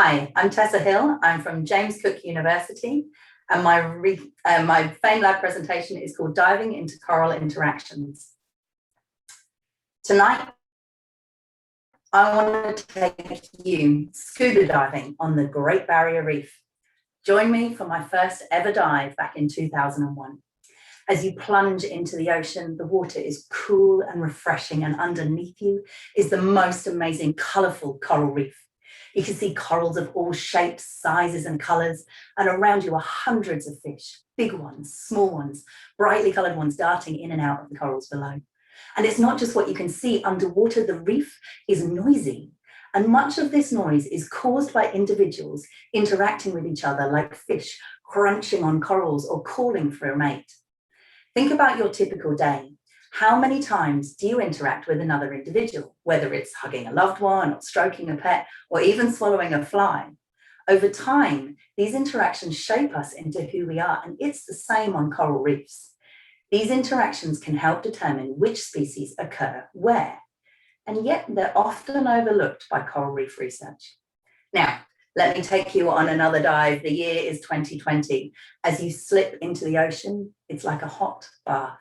Hi, I'm Tessa Hill. I'm from James Cook University, and my FameLab presentation is called Diving into Coral Interactions. Tonight, I want to take you scuba diving on the Great Barrier Reef. Join me for my first ever dive back in 2001. As you plunge into the ocean, the water is cool and refreshing, and underneath you is the most amazing, colourful coral reef. You can see corals of all shapes, sizes and colours, and around you are hundreds of fish, big ones, small ones, brightly coloured ones darting in and out of the corals below. And it's not just what you can see underwater, the reef is noisy. And much of this noise is caused by individuals interacting with each other like fish, crunching on corals or calling for a mate. Think about your typical day. How many times do you interact with another individual, whether it's hugging a loved one or stroking a pet or even swallowing a fly? Over time, these interactions shape us into who we are, and it's the same on coral reefs. These interactions can help determine which species occur where, and yet they're often overlooked by coral reef research. Now, let me take you on another dive. The year is 2020. As you slip into the ocean, it's like a hot bath.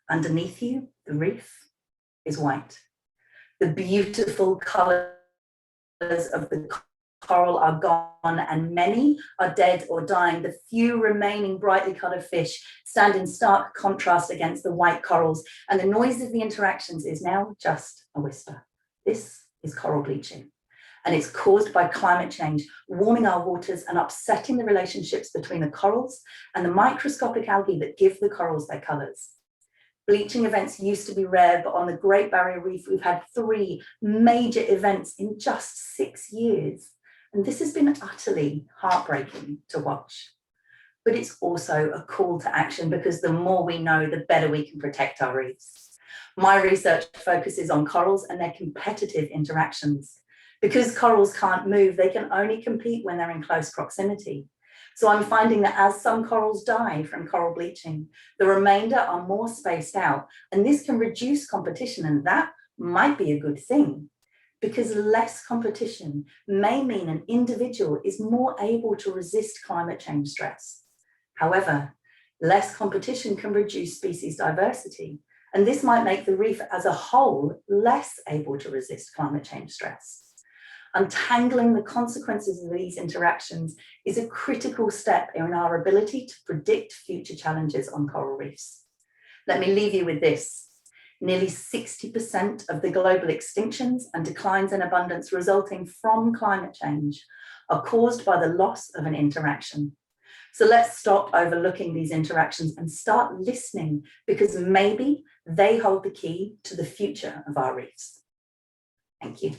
Underneath you, the reef is white. The beautiful colors of the coral are gone, and many are dead or dying. The few remaining brightly colored fish stand in stark contrast against the white corals, and the noise of the interactions is now just a whisper. This is coral bleaching, and it's caused by climate change, warming our waters and upsetting the relationships between the corals and the microscopic algae that give the corals their colors. Bleaching events used to be rare, but on the Great Barrier Reef, we've had 3 major events in just 6 years. And this has been utterly heartbreaking to watch. But it's also a call to action, because the more we know, the better we can protect our reefs. My research focuses on corals and their competitive interactions. Because corals can't move, they can only compete when they're in close proximity. So I'm finding that as some corals die from coral bleaching, the remainder are more spaced out, and this can reduce competition, and that might be a good thing, because less competition may mean an individual is more able to resist climate change stress. However, less competition can reduce species diversity, and this might make the reef as a whole less able to resist climate change stress. Untangling the consequences of these interactions is a critical step in our ability to predict future challenges on coral reefs. Let me leave you with this. Nearly 60% of the global extinctions and declines in abundance resulting from climate change are caused by the loss of an interaction. So let's stop overlooking these interactions and start listening, because maybe they hold the key to the future of our reefs. Thank you.